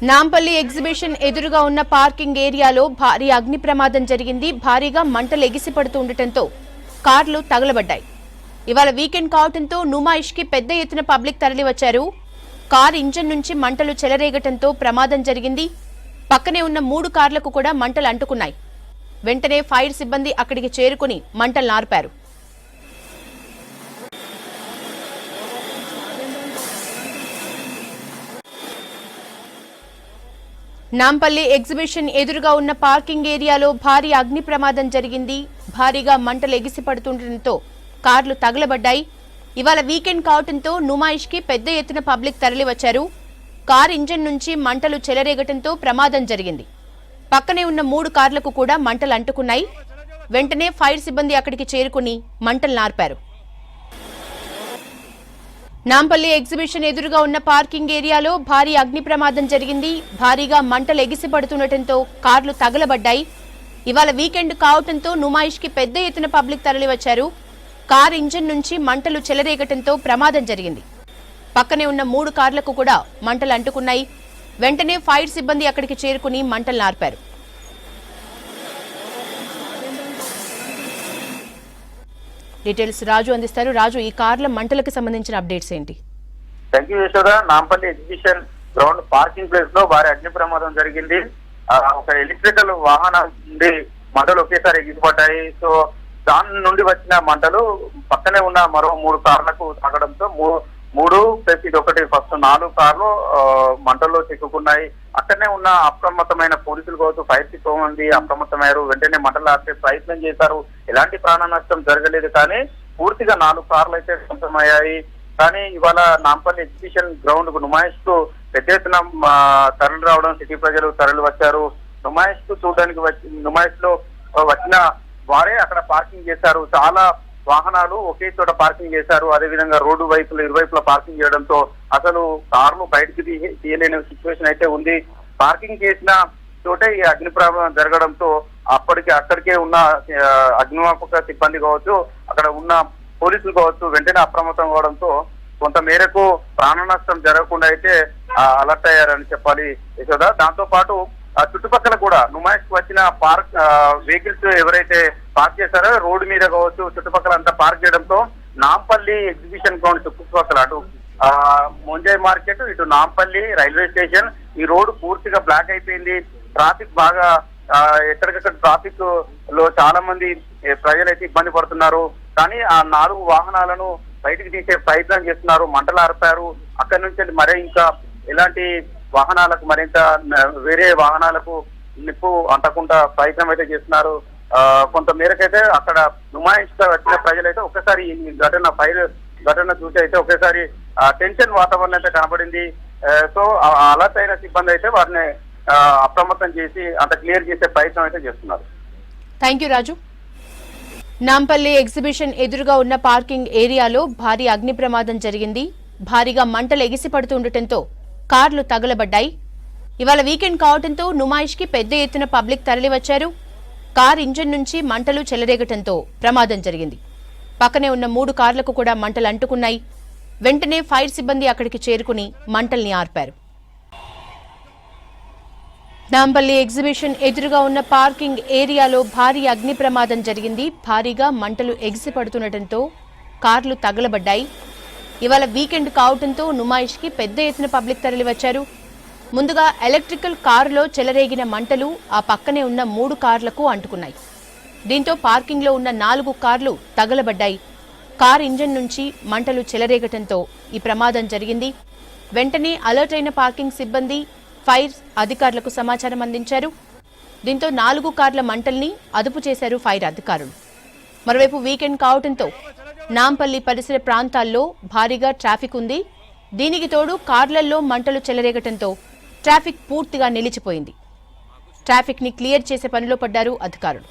Nampally exhibition ఎదురుగా ఉన్న parking ఏరియాలో భారీ అగ్ని ప్రమాదం జరిగింది. భారీగా మంటలు ఎగిసిపడుతూ ఉండటంతో కార్లు తగలబడ్డాయి. ఇవాళ వీకెండ్ కావడంతో నుమాయిష్కి పెద్ద ఎత్తున పబ్లిక్ తరలివచ్చారు. కార్ ఇంజన్ నుంచి మంటలు చెలరేగటంతో ప్రమాదం జరిగింది. పక్కనే ఉన్న 3 కార్లకు కూడా మంటలు అంటుకున్నాయి. వెంటనే ఫైర్ సిబ్బంది అక్కడికి చేరుకుని మంటలు నార్పారు. నాంపల్లి ఎగ్జిబిషన్ ఎదురుగా ఉన్న పార్కింగ్ ఏరియాలో భారీ అగ్ని ప్రమాదం జరిగింది. భారీగా మంటలు ఎగిసిపడుతుండటంతో కార్లు తగలబడ్డాయి. ఇవాళ వీకెండ్ కావడంతో నుమాయిష్కి పెద్ద ఎత్తున పబ్లిక్ తరలివచ్చారు. కార్ ఇంజన్ నుంచి మంటలు చెలరేగటంతో ప్రమాదం జరిగింది. పక్కనే ఉన్న 3 కార్లకు కూడా మంటలు అంటుకున్నాయి. వెంటనే ఫైర్ సిబ్బంది అక్కడికి చేరుకుని మంటలు నార్పారు. నాంపల్లి ఎగ్జిబిషన్ ఎదురుగా ఉన్న పార్కింగ్ ఏరియాలో భారీ అగ్ని ప్రమాదం జరిగింది. భారీగా మంటలు ఎగిసిపడుతుండటంతో కార్లు తగలబడ్డాయి. ఇవాళ వీకెండ్ కావడంతో నుమాయిష్కి పెద్ద ఎత్తున పబ్లిక్ తరలివచ్చారు. కార్ ఇంజన్ నుంచి మంటలు చెలరేగటంతో ప్రమాదం జరిగింది. పక్కనే ఉన్న 3 కార్లకు కూడా మంటలు అంటుకున్నాయి. వెంటనే ఫైర్ సిబ్బంది అక్కడికి చేరుకుని మంటలు నార్పారు. డీటెయిల్స్ రాజు అందిస్తారు. రాజు, ఈ కార్ల మంటలకు సంబంధించిన అప్డేట్స్ ఏంటి? Thank you Yashoda. Nampally exhibition ground parking place లో భారీ అగ్ని ప్రమాదం జరిగింది. ఒక ఎలక్ట్రికల్ వాహనం నుండి మంటలు ఒకేసారి ఎగిసిపడ్డాయి. సో దాని నుండి వచ్చిన మంటలు పక్కనే ఉన్న మరో 3 కార్లకు తాగడంతో 3 ప్లస్ ఇది ఒకటి ఫస్ట్ 4 కార్లు మంటల్లో చిక్కుకున్నాయి. అక్కడనే ఉన్న అప్రమత్తమైన పోలీసులు కావచ్చు, ఫైర్ సిబ్బంది అప్రమత్తమయ్యారు. వెంటనే మంటలు ఆపే ప్రయత్నం చేశారు. ఎలాంటి ప్రాణ నష్టం జరగలేదు, కానీ పూర్తిగా 4 కార్లు అయితే సొంతమయ్యాయి. కానీ ఇవాళ నాంపల్లి ఎగ్జిబిషన్ గ్రౌండ్ కు నుమాయిష్ కు పెద్ద ఎత్తున తరలి రావడం, సిటీ ప్రజలు తరలి వచ్చారు. నుమాయిష్ కు చూడడానికి నుమాయిష్ లో వచ్చిన వారే అక్కడ పార్కింగ్ చేశారు. చాలా వాహనాలు ఒకే చోట పార్కింగ్ చేశారు. అదేవిధంగా రోడ్డు వైపులు ఇరువైపులా పార్కింగ్ చేయడంతో అసలు కార్లు బయటకు తీయలేని సిచ్యువేషన్ అయితే ఉంది. పార్కింగ్ చేసిన చోటే ఈ అగ్ని ప్రమాదం జరగడంతో అక్కడికే ఉన్న అగ్నిమాపక సిబ్బంది కావచ్చు, అక్కడ ఉన్న పోలీసులు కావచ్చు వెంటనే అప్రమత్తం కావడంతో కొంత మేరకు ప్రాణ నష్టం జరగకుండా అయితే అలర్ట్ అయ్యారని చెప్పాలి యశోద. దాంతో పాటు చుట్టుపక్కల కూడా నుమాయిష్ వచ్చిన పార్క్ వెహికల్స్ ఎవరైతే పార్క్ చేశారో రోడ్డు మీద కావచ్చు చుట్టుపక్కల అంతా పార్క్ చేయడంతో నాంపల్లి ఎగ్జిబిషన్ గ్రౌండ్ చుట్టుపక్కల అటు ముంజాయ్ మార్కెట్, ఇటు నాంపల్లి రైల్వే స్టేషన్ ఈ రోడ్డు పూర్తిగా బ్లాక్ అయిపోయింది. ట్రాఫిక్ బాగా ఎక్కడికక్కడ ట్రాఫిక్ లో చాలా మంది ప్రజలైతే ఇబ్బంది పడుతున్నారు. కానీ ఆ 4 వాహనాలను బయటికి తీసే ప్రయత్నం చేస్తున్నారు. మంటలు ఆర్పారు. అక్కడి నుంచి మరే ఇంకా ఎలాంటి వాహనాలకు మరింత వేరే వాహనాలకు నిప్పు అంటకుండా ప్రయత్నం అయితే చేస్తున్నారు. కొంత మేరకైతే అక్కడ నుమాయిష్ వచ్చిన ప్రజలైతే ఒక్కసారి ఈ ఘటన చూసి అయితే ఒకేసారి టెన్షన్ వాతావరణం అయితే కనబడింది. సో అలర్ట్ అయిన సిబ్బంది అయితే వారిని అప్రమత్తం చేసి అంత క్లియర్ చేసే ప్రయత్నం అయితే చేస్తున్నారు. Thank you Raju. Nampally exhibition ఎదురుగా ఉన్న పార్కింగ్ ఏరియాలో భారీ అగ్ని ప్రమాదం జరిగింది. భారీగా మంటలు ఎగిసిపడుతుండటంతో కార్లు తగలబడ్డాయి. ఇవాళ వీకెండ్ కావడంతో నుమాయిష్కి పెద్ద ఎత్తున పబ్లిక్ తరలివచ్చారు. కార్ ఇంజన్ నుంచి మంటలు చెలరేగటంతో ప్రమాదం జరిగింది. పక్కనే ఉన్న 3 కార్లకు కూడా మంటలు అంటుకున్నాయి. వెంటనే ఫైర్ సిబ్బంది అక్కడికి చేరుకుని మంటల్ని ఆర్పారు. నాంపల్లి ఎగ్జిబిషన్ ఎదురుగా ఉన్న పార్కింగ్ ఏరియాలో భారీ అగ్ని ప్రమాదం జరిగింది. భారీగా మంటలు ఎగిసిపడుతుండటంతో కార్లు తగలబడ్డాయి. ఇవాళ వీకెండ్ కావడంతో నుమాయిష్కి పెద్ద ఎత్తున పబ్లిక్ తరలివచ్చారు. ముందుగా ఎలక్ట్రికల్ కారులో చెలరేగిన మంటలు ఆ పక్కనే ఉన్న 3 కార్లకు అంటుకున్నాయి. దీంతో పార్కింగ్లో ఉన్న 4 కార్లు తగలబడ్డాయి. కార్ ఇంజన్ నుంచి మంటలు చెలరేగటంతో ఈ ప్రమాదం జరిగింది. వెంటనే అలర్ట్ అయిన పార్కింగ్ సిబ్బంది ఫైర్ అధికారులకు సమాచారం అందించారు. దీంతో 4 కార్ల మంటల్ని అదుపు చేశారు ఫైర్ అధికారులు. మరోవైపు వీకెండ్ కావడంతో నాంపల్లి పరిసర ప్రాంతాల్లో భారీగా ట్రాఫిక్ ఉంది. దీనికి తోడు కార్లల్లో మంటలు చెలరేగటంతో ట్రాఫిక్ పూర్తిగా నిలిచిపోయింది. ట్రాఫిక్ ని క్లియర్ చేసే పనిలో పడ్డారు అధికారులు.